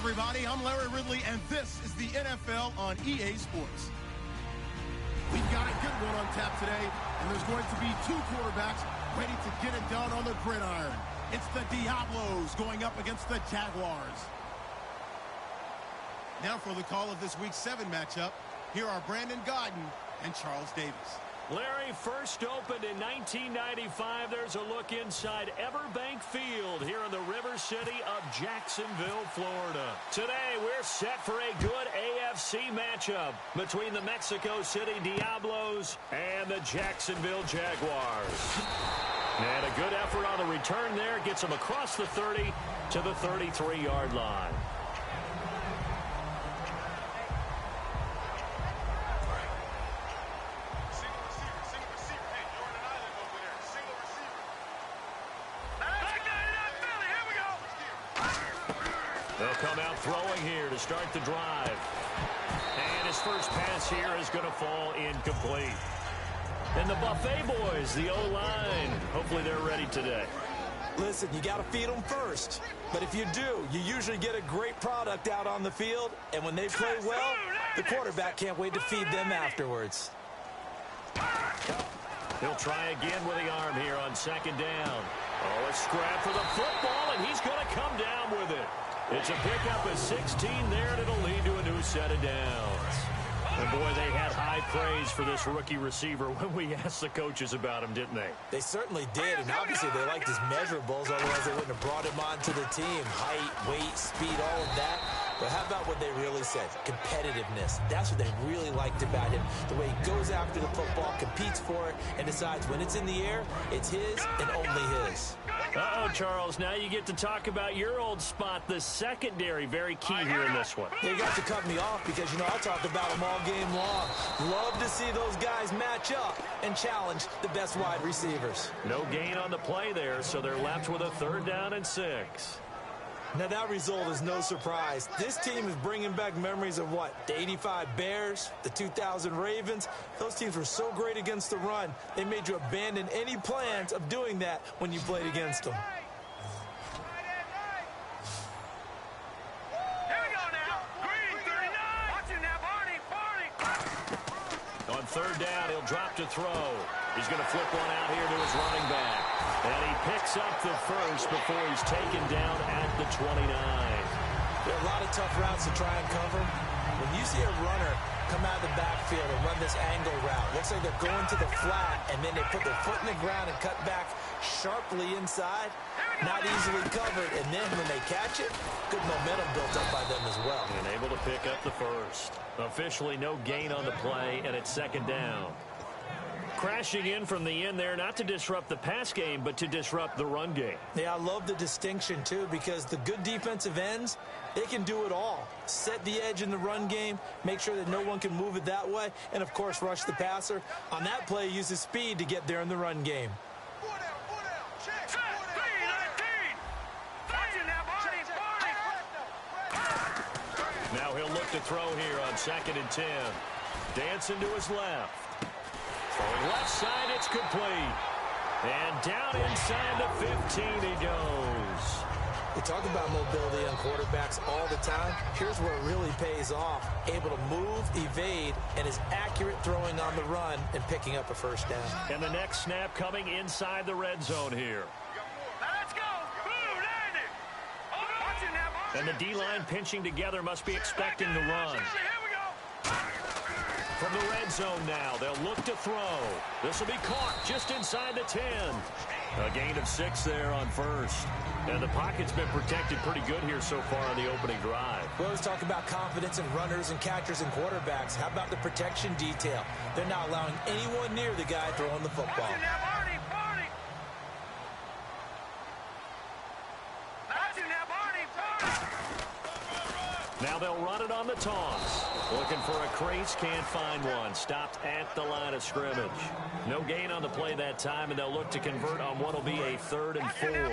everybody. I'm Larry Ridley, and this is the NFL on EA Sports. We've got a good one on tap today, and there's going to be two quarterbacks ready to get it done on the gridiron. It's the Diablos going up against the Jaguars. Now for the call of this Week 7 matchup, here are Brandon Godden and Charles Davis. Larry, first opened in 1995. There's a look inside Everbank Field here in the River City of Jacksonville, Florida. Today, we're set for a good AFC matchup between the Mexico City Diablos and the Jacksonville Jaguars. And a good effort on the return there gets them across the 30 to the 33-yard line. They'll come out throwing here to start the drive. And his first pass here is going to fall incomplete. And the Buffet boys, the O-line, hopefully they're ready today. Listen, you got to feed them first. But if you do, you usually get a great product out on the field. And when they play well, the quarterback can't wait to feed them afterwards. He'll try again with the arm here on second down. Oh, a scrap for the football, and he's going to come down with it. It's a pickup of 16 there, and it'll lead to a new set of downs. And, boy, they had high praise for this rookie receiver when we asked the coaches about him, didn't they? They certainly did, and obviously they liked his measurables, otherwise they wouldn't have brought him onto the team. Height, weight, speed, all of that. But how about what they really said? Competitiveness. That's what they really liked about him. The way he goes after the football, competes for it, and decides when it's in the air, it's his and only his. Uh-oh, Charles, now you get to talk about your old spot, the secondary. Very key here in this one. You got to cut me off because, you know, I'll talk about them all game long. Love to see those guys match up and challenge the best wide receivers. No gain on the play there, so they're left with a 3rd down and 6. Now, that result is no surprise. This team is bringing back memories of what? The 85 Bears, the 2000 Ravens. Those teams were so great against the run, they made you abandon any plans of doing that when you played against them. Here we go now. Green, 39. Watching that, Barney. On 3rd down, he'll drop to throw. He's going to flip one out here to his running back. And he picks up the first before he's taken down at the 29. There are a lot of tough routes to try and cover. When you see a runner come out of the backfield and run this angle route, looks like they're going to the flat, and then they put their foot in the ground and cut back sharply inside. Not easily covered, and then when they catch it, good momentum built up by them as well. And able to pick up the first. Officially no gain on the play, and it's 2nd down. Crashing in from the end there, not to disrupt the pass game, but to disrupt the run game. Yeah, I love the distinction, too, because the good defensive ends, they can do it all. Set the edge in the run game, make sure that no one can move it that way, and, of course, rush the passer. On that play, use his speed to get there in the run game. Now he'll look to throw here on 2nd and 10. Dancing to his left. Throwing left side, it's complete. And down inside the 15 he goes. We talk about mobility on quarterbacks all the time. Here's where it really pays off. Able to move, evade, and is accurate throwing on the run and picking up a 1st down. And the next snap coming inside the red zone here. Let's go. And the D-line pinching together must be expecting the run. From the red zone now, they'll look to throw. This will be caught just inside the 10. A gain of 6 there on 1st. And the pocket's been protected pretty good here so far on the opening drive. We always talk about confidence in runners and catchers and quarterbacks. How about the protection detail? They're not allowing anyone near the guy throwing the football. Now they'll run it on the toss. Looking for a crease, can't find one. Stopped at the line of scrimmage. No gain on the play that time, and they'll look to convert on what will be a 3rd and 4.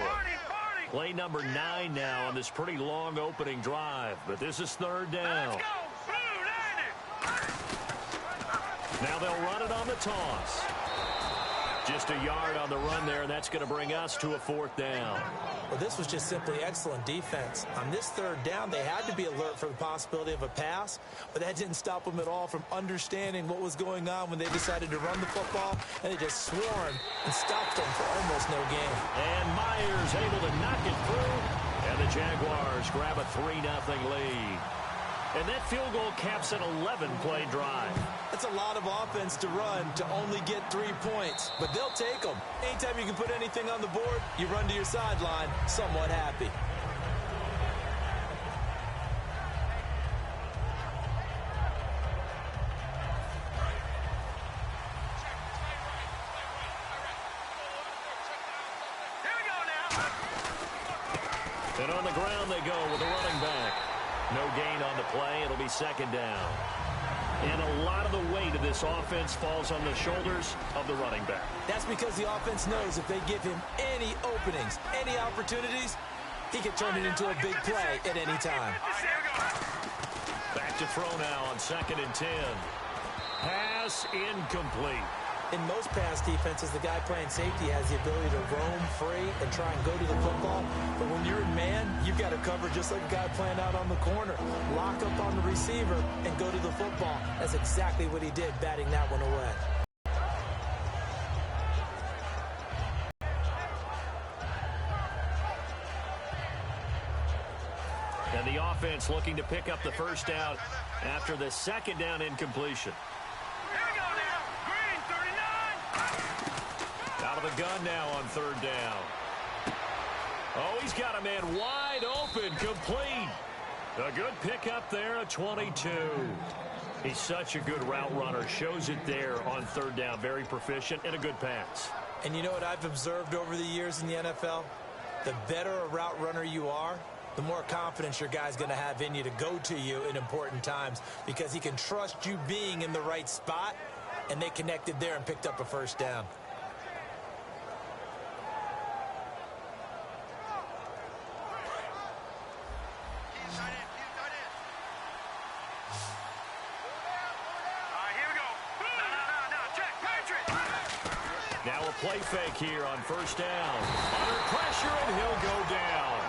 Play number 9 now on this pretty long opening drive, but this is 3rd down. Now they'll run it on the toss. Just a yard on the run there, and that's going to bring us to a 4th down. Well, this was just simply excellent defense. On this 3rd down, they had to be alert for the possibility of a pass, but that didn't stop them at all from understanding what was going on when they decided to run the football, and they just swarmed and stopped them for almost no gain. And Myers able to knock it through, and the Jaguars grab a 3-0 lead. And that field goal caps an 11-play drive. That's a lot of offense to run to only get 3 points, but they'll take them. Anytime you can put anything on the board, you run to your sideline somewhat happy. Here we go now. And on the ground they go with a running back. No gain on the play. It'll be 2nd down. And a lot of the weight of this offense falls on the shoulders of the running back. That's because the offense knows if they give him any openings, any opportunities, he can turn it into a big play at any time. Back to throw now on 2nd and 10. Pass incomplete. In most pass defenses, the guy playing safety has the ability to roam free and try and go to the football. But when you're in man, you've got to cover just like a guy playing out on the corner. Lock up on the receiver and go to the football. That's exactly what he did, batting that one away. And the offense looking to pick up the 1st down after the 2nd down incompletion. Out of the gun now on 3rd down. Oh, he's got a man wide open, complete. A good pickup there at 22. He's such a good route runner. Shows it there on 3rd down. Very proficient and a good pass. And you know what I've observed over the years in the NFL? The better a route runner you are, the more confidence your guy's going to have in you to go to you in important times because he can trust you being in the right spot, and they connected there and picked up a 1st down. Now a play fake here on 1st down. Under pressure, and he'll go down.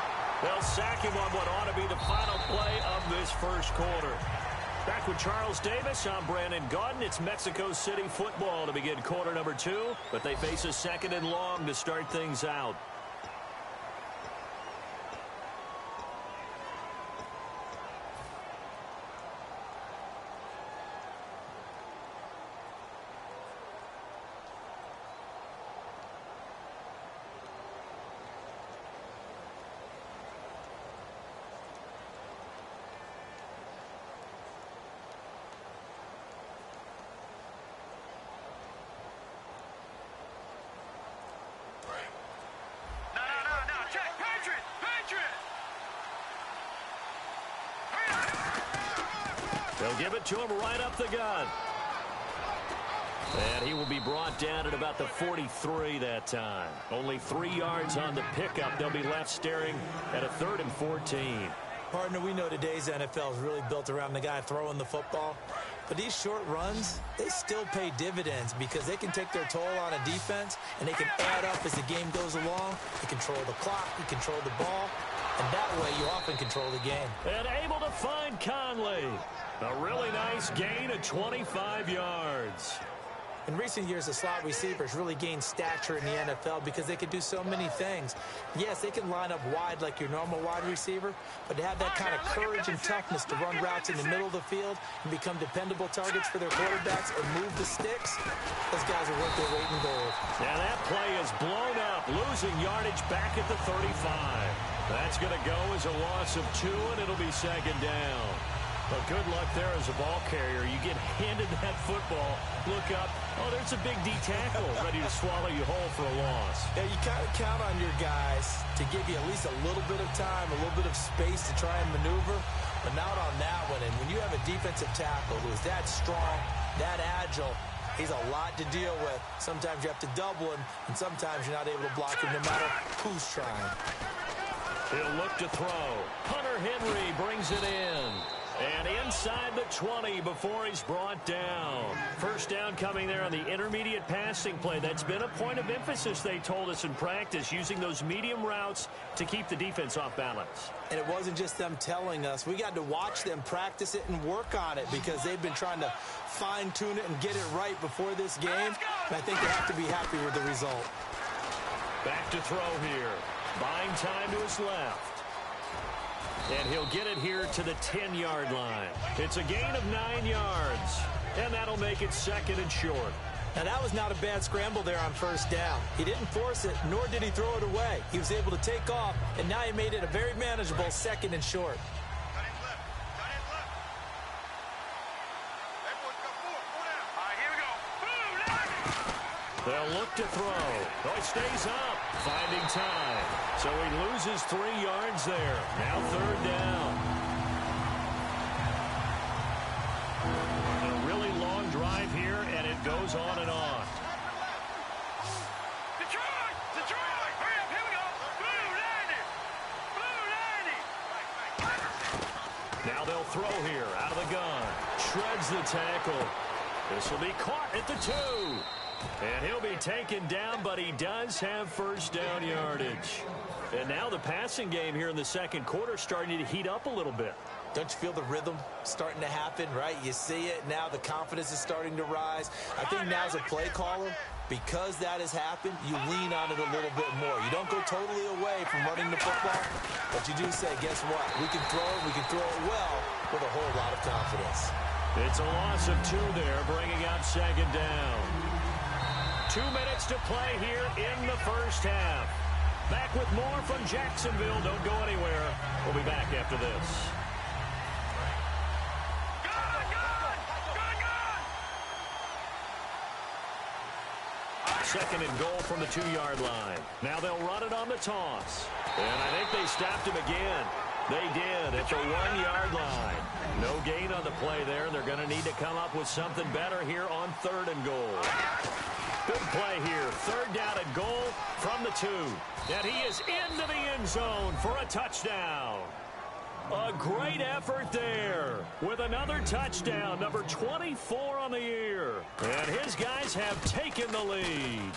They'll sack him on what ought to be the final play of this 1st quarter. Back with Charles Davis, I'm Brandon Gaudin. It's Mexico City football to begin quarter number 2, but they face a 2nd and long to start things out. They'll give it to him right up the gut. And he will be brought down at about the 43 that time. Only 3 yards on the pickup. They'll be left staring at a 3rd and 14. Partner, we know today's NFL is really built around the guy throwing the football. But these short runs, they still pay dividends because they can take their toll on a defense and they can add up as the game goes along. You control the clock, you control the ball, and that way you often control the game. And able to find Conley. A really nice gain of 25 yards. In recent years, the slot receivers really gained stature in the NFL because they can do so many things. Yes, they can line up wide like your normal wide receiver, but to have that kind of courage and toughness to run routes in the middle of the field and become dependable targets for their quarterbacks and move the sticks, those guys are worth their weight in gold. Now that play is blown up, losing yardage back at the 35. That's going to go as a loss of 2, and it'll be 2nd down. But good luck there as a ball carrier. You get handed that football, look up, oh, there's a big D tackle ready to swallow you whole for a loss. Yeah, you kind of count on your guys to give you at least a little bit of time, a little bit of space to try and maneuver, but not on that one. And when you have a defensive tackle who is that strong, that agile, he's a lot to deal with. Sometimes you have to double him, and sometimes you're not able to block him no matter who's trying. He'll look to throw. Hunter Henry brings it in. And inside the 20 before he's brought down. First down coming there on the intermediate passing play. That's been a point of emphasis, they told us in practice, using those medium routes to keep the defense off balance. And it wasn't just them telling us. We got to watch them practice it and work on it because they've been trying to fine-tune it and get it right before this game. And I think they have to be happy with the result. Back to throw here. Buying time to his left. And he'll get it here to the 10-yard line. It's a gain of 9 yards. And that'll make it second and short. Now, that was not a bad scramble there on first down. He didn't force it, nor did he throw it away. He was able to take off, and now he made it a very manageable second and short. They'll look to throw. Oh, he stays up, finding time. So he loses 3 yards there. Now third down. A really long drive here, and it goes on and on. Detroit! Detroit! Hurry up, here we go! Blue 90! Blue 90! Now they'll throw here, out of the gun. Shreds the tackle. This will be caught at the 2. And he'll be taken down, but he does have first down yardage. And now the passing game here in the second quarter starting to heat up a little bit. Don't you feel the rhythm starting to happen, right? You see it. Now the confidence is starting to rise. I think now as a play caller, because that has happened, you lean on it a little bit more. You don't go totally away from running the football, but you do say, guess what? We can throw it. We can throw it well with a whole lot of confidence. It's a loss of 2 there, bringing out second down. 2 minutes to play here in the first half. Back with more from Jacksonville. Don't go anywhere. We'll be back after this. Second and goal from the 2-yard line. Now they'll run it on the toss. And I think they stopped him again. They did at the 1-yard line. No gain on the play there. They're going to need to come up with something better here on third and goal. Good play here. Third down and goal from the 2. And he is into the end zone for a touchdown. A great effort there with another touchdown, number 24 on the year. And his guys have taken the lead.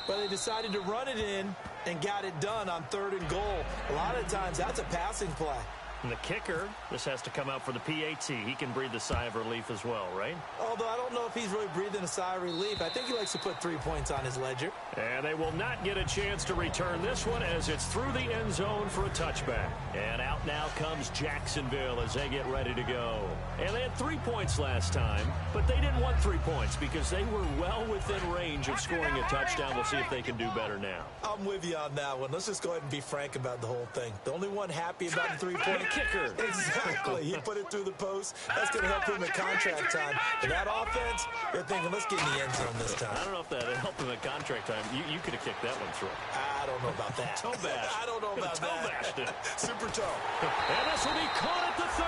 But they decided to run it in and got it done on third and goal. A lot of times that's a passing play. And the kicker, this has to come out for the PAT. He can breathe a sigh of relief as well, right? Although I don't know if he's really breathing a sigh of relief. I think he likes to put 3 points on his ledger. And they will not get a chance to return this one as it's through the end zone for a touchback. And out now comes Jacksonville as they get ready to go. And they had 3 points last time, but they didn't want 3 points because they were well within range of scoring a touchdown. We'll see if they can do better now. I'm with you on that one. Let's just go ahead and be frank about the whole thing. The only one happy about the 3-point kicker. Exactly. He put it through the post. That's going to help him at contract time. And that offense, they're thinking, let's get in the end zone this time. I don't know if that helped him at contract time. You could have kicked that one through. I don't know about that. Toe bash. I don't know about toe that. bashed it. Super toe. And this will be caught at the 30.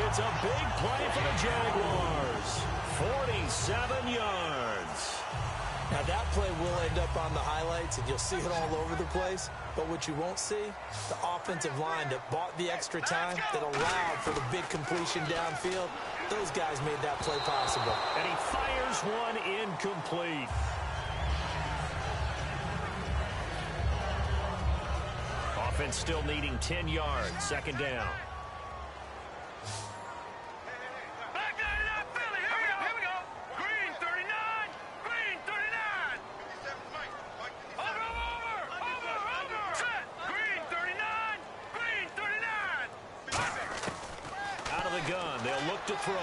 It's a big play for the Jaguars. 47 yards. Now, that play will end up on the highlights, and you'll see it all over the place. But what you won't see, the offensive line that bought the extra time, that allowed for the big completion downfield, those guys made that play possible. And he fires one incomplete. Offense still needing 10 yards. Second down. To throw.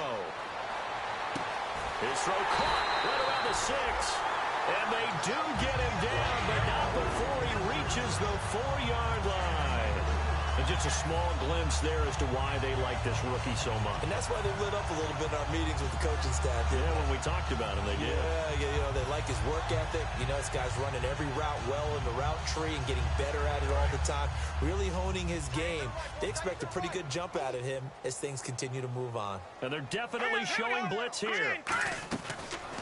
His throw caught right around the 6. And they do get him down, but not before he reaches the 4-yard line. And just a small glimpse there as to why they like this rookie so much. And that's why they lit up a little bit in our meetings with the coaching staff. Yeah, when we talked about him, they did. Yeah, you know, they like his work ethic. You know, this guy's running every route well in the route tree and getting better at it all the time. Really honing his game. They expect a pretty good jump out of him as things continue to move on. And they're definitely showing blitz here.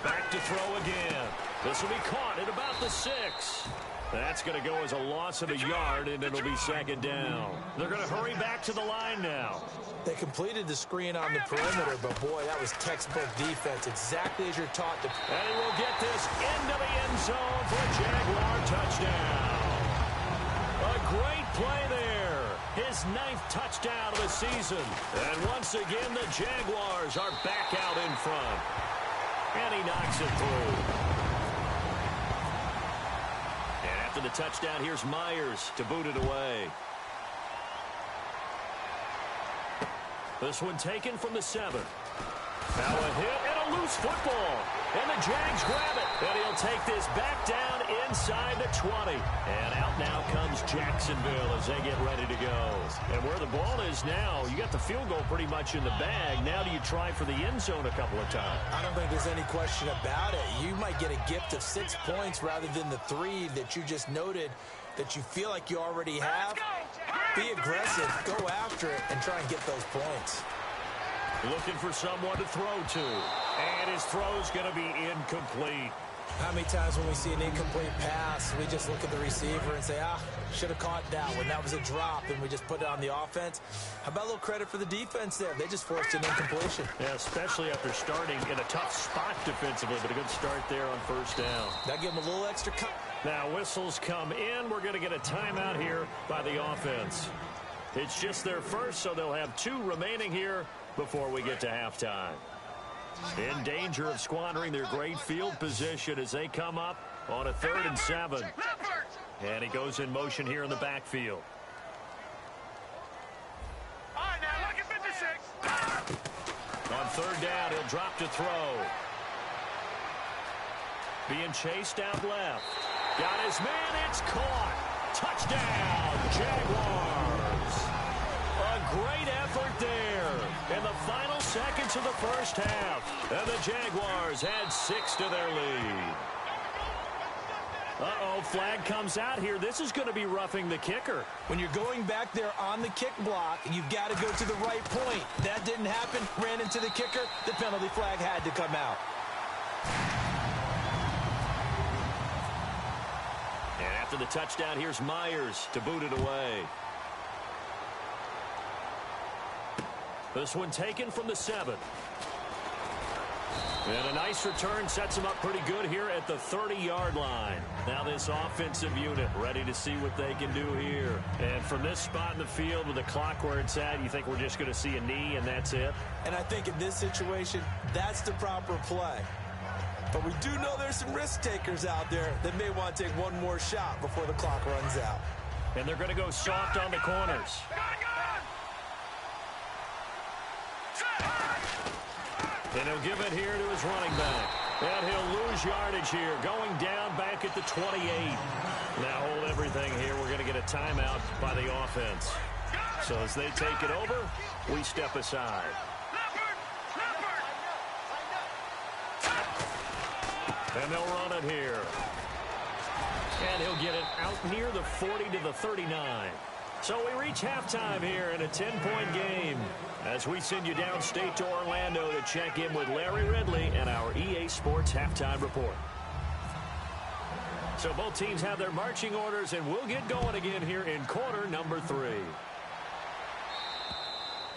Back to throw again. This will be caught at about the 6. That's going to go as a loss of a yard, and it'll be second down. They're going to hurry back to the line now. They completed the screen on the perimeter, but, boy, that was textbook defense, exactly as you're taught to. And he will get this into the end zone for a Jaguar touchdown. A great play there. His 9th touchdown of the season. And once again, the Jaguars are back out in front. And he knocks it through. After the touchdown, here's Myers to boot it away. This one taken from the 7. Now a hit and a loose football. And the Jags grab it. And he'll take this back down inside the 20. And out now comes Jacksonville as they get ready to go. And where the ball is now, you got the field goal pretty much in the bag. Now do you try for the end zone a couple of times? I don't think there's any question about it. You might get a gift of 6 points rather than the 3 that you just noted that you feel like you already have. Be aggressive, go after it, and try and get those points. Looking for someone to throw to. And his throw's going to be incomplete. How many times when we see an incomplete pass, we just look at the receiver and say, should have caught that one. That was a drop, and we just put it on the offense. How about a little credit for the defense there? They just forced an incompletion. Yeah, especially after starting in a tough spot defensively, but a good start there on first down. That gave them a little extra cut. Now whistles come in. We're going to get a timeout here by the offense. It's just their first, so they'll have 2 remaining here before we get to halftime. In danger of squandering their great field position as they come up on a 3rd and 7. And he goes in motion here in the backfield. All right, now look at 56. On 3rd down, he'll drop to throw. Being chased out left. Got his man, it's caught. Touchdown, Jaguars. A great effort there in the final seconds of the first half. And the Jaguars add 6 to their lead. Uh-oh, flag comes out here. This is going to be roughing the kicker. When you're going back there on the kick block, you've got to go to the right point. That didn't happen. Ran into the kicker. The penalty flag had to come out. And after the touchdown, here's Myers to boot it away. This one taken from the 7. And a nice return sets them up pretty good here at the 30-yard line. Now this offensive unit ready to see what they can do here. And from this spot in the field with the clock where it's at, you think we're just going to see a knee and that's it? And I think in this situation, that's the proper play. But we do know there's some risk takers out there that may want to take one more shot before the clock runs out. And they're going to go soft on the corners. And he'll give it here to his running back. And he'll lose yardage here, going down back at the 28. Now hold everything here. We're going to get a timeout by the offense. So as they take it over, we step aside. And they'll run it here. And he'll get it out near the 40 to the 39. So we reach halftime here in a 10-point game as we send you downstate to Orlando to check in with Larry Ridley and our EA Sports Halftime Report. So both teams have their marching orders, and we'll get going again here in quarter number 3.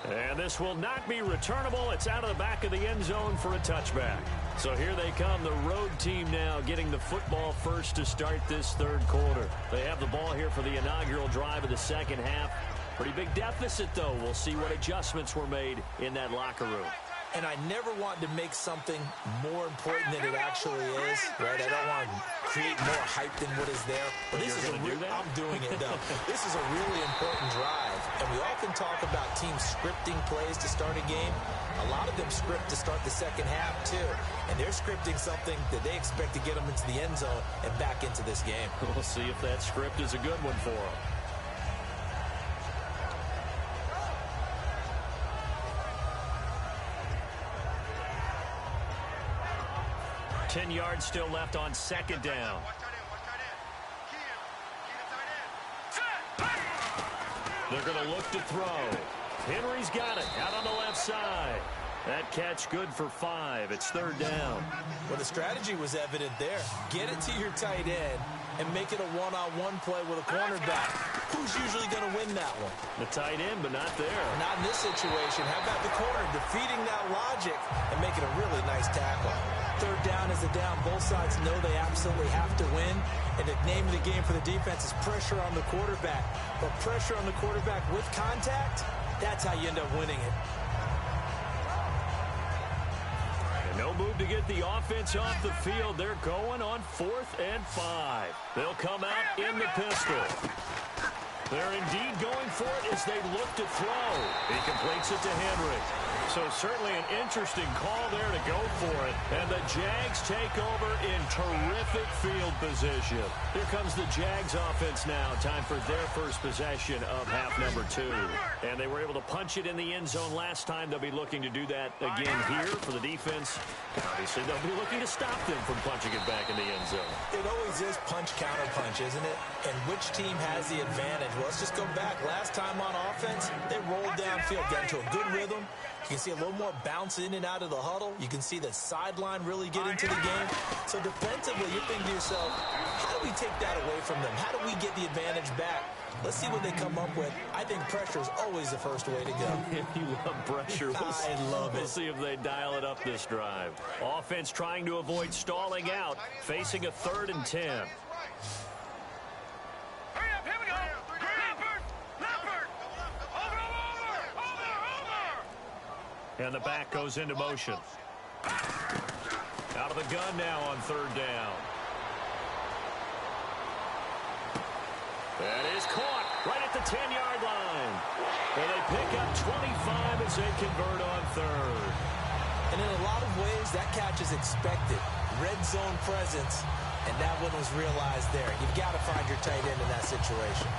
And this will not be returnable. It's out of the back of the end zone for a touchback. So here they come, the road team now getting the football first to start this 3rd quarter. They have the ball here for the inaugural drive of the second half. Pretty big deficit, though. We'll see what adjustments were made in that locker room. And I never want to make something more important than it actually is, right? I don't want to create more hype than what is there. But this is I'm doing it, though. This is a really important drive. And we often talk about teams scripting plays to start a game. A lot of them script to start the second half, too. And they're scripting something that they expect to get them into the end zone and back into this game. We'll see if that script is a good one for them. 10 yards still left on second down. They're going to look to throw. Henry's got it out on the left side. That catch good for 5. It's 3rd down. Well, the strategy was evident there. Get it to your tight end, and make it a one-on-one play with a cornerback. Who's usually going to win that one? The tight end, but not there. Not in this situation. How about the corner defeating that logic and making a really nice tackle? Third down is the down. Both sides know they absolutely have to win. And the name of the game for the defense is pressure on the quarterback. But pressure on the quarterback with contact, that's how you end up winning it. And no move to get the offense off the field. They're going on 4th and 5. They'll come out in the pistol. They're indeed going for it as they look to throw. He completes it to Henry. So certainly an interesting call there to go for it. And the Jags take over in terrific field position. Here comes the Jags offense now. Time for their first possession of half number 2. And they were able to punch it in the end zone last time. They'll be looking to do that again here for the defense. Obviously, they'll be looking to stop them from punching it back in the end zone. It always is punch-counter-punch, isn't it? And which team has the advantage? Well, let's just go back. Last time on offense, they rolled downfield, got into a good rhythm. You can see a little more bounce in and out of the huddle. You can see the sideline really get into the game. So defensively, you're thinking to yourself, how do we take that away from them? How do we get the advantage back? Let's see what they come up with. I think pressure is always the first way to go. You love pressure. I love it. We'll see if they dial it up this drive. Offense trying to avoid stalling out, facing a 3rd and 10. Hurry up, here we go. Leopard. Over. And the back goes into motion. Out of the gun now on 3rd down. That is caught right at the 10-yard line. And they pick up 25 as they convert on 3rd. And in a lot of ways, that catch is expected. Red zone presence, and that one was realized there. You've got to find your tight end in that situation.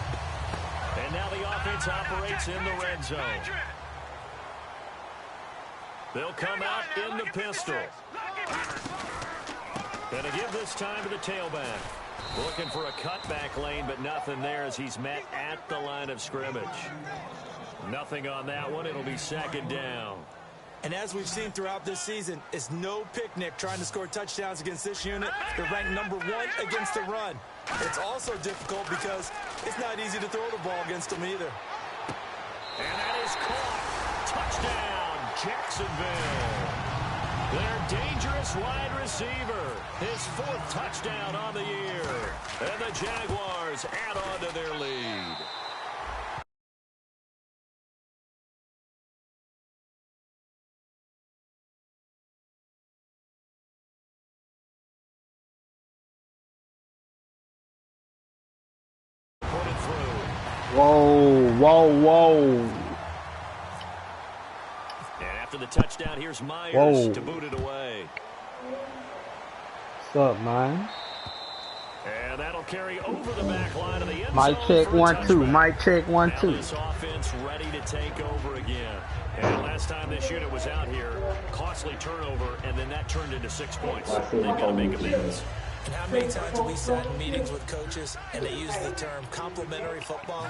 And now the offense operates in the red zone. They'll come out in the pistol. And to give this time to the tailback. Looking for a cutback lane, but nothing there as he's met at the line of scrimmage. Nothing on that one. It'll be 2nd down. And as we've seen throughout this season, it's no picnic trying to score touchdowns against this unit. They're ranked number 1 against the run. It's also difficult because it's not easy to throw the ball against them either. And that is caught. Touchdown, Jacksonville. Their dangerous wide receiver. His 4th touchdown on the year. And the Jaguars add on to their lead. Put it through. Whoa. And after the touchdown, here's Myers to boot it away. What's up, man? And that'll carry over the back line of the end zone. Mic check 1 2. Mic check 1 2. Now this offense ready to take over again. And last time this unit was out here, costly turnover, and then that turned into 6 points. They've got to make amends. And how many times have we sat in meetings with coaches and they use the term complementary football?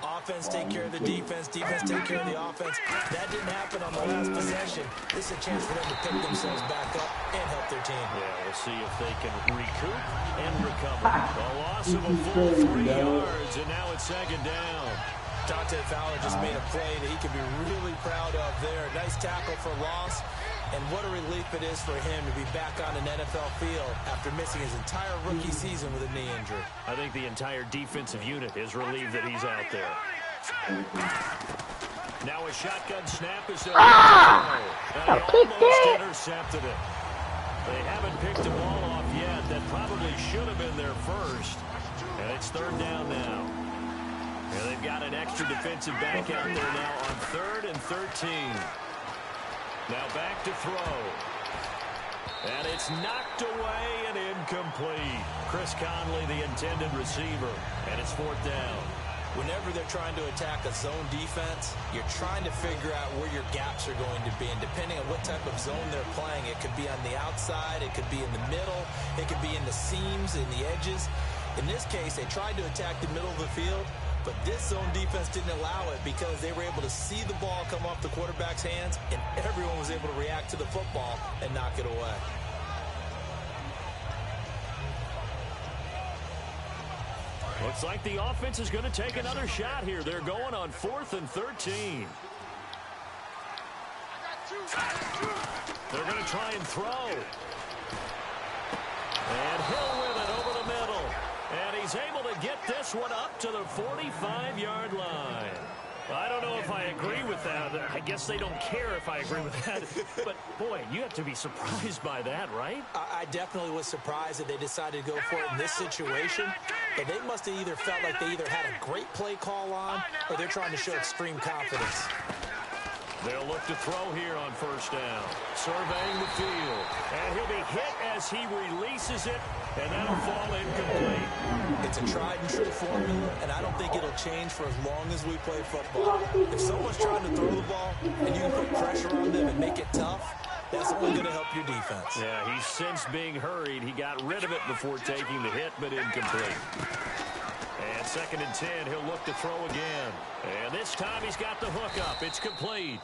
Offense take care of the defense, defense take care of the offense. That didn't happen on the last possession. This is a chance for them to pick themselves back up and help their team. Yeah, we'll see if they can recoup and recover. A loss of a full 3 yards, and now it's 2nd down. Dante Fowler just made a play that he can be really proud of there. Nice tackle for loss. And what a relief it is for him to be back on an NFL field after missing his entire rookie season with a knee injury. I think the entire defensive unit is relieved that he's out there. Now a shotgun snap is and he almost intercepted it. They haven't picked the ball off yet. That probably should have been their first. And it's 3rd down now. And they've got an extra defensive back out there now on 3rd and 13. Now back to throw. And it's knocked away and incomplete. Chris Conley, the intended receiver. And it's 4th down. Whenever they're trying to attack a zone defense, you're trying to figure out where your gaps are going to be. And depending on what type of zone they're playing, it could be on the outside, it could be in the middle, it could be in the seams, in the edges. In this case, they tried to attack the middle of the field, but this zone defense didn't allow it because they were able to see the ball come off the quarterback's hands, and everyone was able to react to the football and knock it away. Looks like the offense is going to take another shot here. They're going on 4th and 13. They're going to try and throw. And Hill with it over the middle. And he's able to get this one up to the 45-yard line. I don't know if I agree with that. I guess they don't care if I agree with that. But, boy, you have to be surprised by that, right? I definitely was surprised that they decided to go for it in this situation. But they must have either felt like they either had a great play call on or they're trying to show extreme confidence. They'll look to throw here on 1st down. Surveying the field. And he'll be hit as he releases it, and that'll fall incomplete. It's a tried-and-true formula, and I don't think it'll change for as long as we play football. If someone's trying to throw the ball and you can put pressure on them and make it tough, that's only going to help your defense. Yeah, he's since being hurried. He got rid of it before taking the hit, but incomplete. And 2nd and 10, he'll look to throw again. And this time he's got the hook up. It's complete.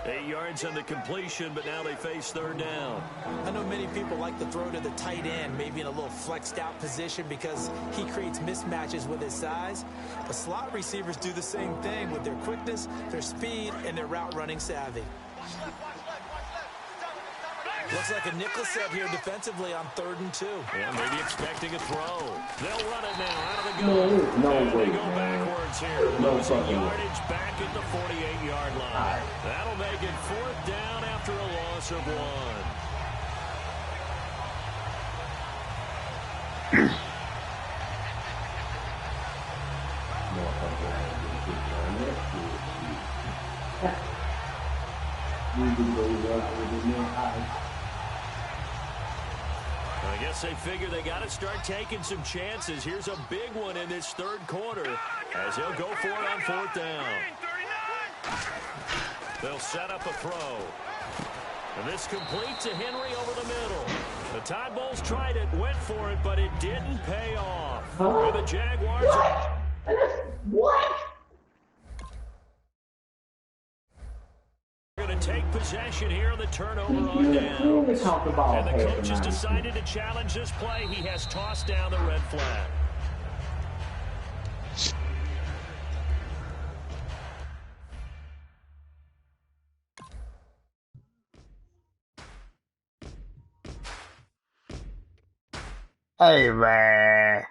8 yards on the completion, but now they face 3rd down. I know many people like to throw to the tight end, maybe in a little flexed out position because he creates mismatches with his size. But slot receivers do the same thing with their quickness, their speed, and their route running savvy. Looks like a nickel set here defensively on 3rd and 2. Yeah, maybe expecting a throw. They'll run it now out of the gun. No way, They go man. backwards here. No Losing fucking way. yardage back at the 48-yard line. That'll make it 4th down after a loss of 1. I guess they figure they got to start taking some chances. Here's a big one in this 3rd quarter as he'll go for it on 4th down. They'll set up a throw. And this complete to Henry over the middle. The Tide Bulls tried it, went for it, but it didn't pay off. And the Jaguars What? going to take possession here on the turnover on down. And the coach has decided to challenge this play. He has tossed down the red flag. Hey, man.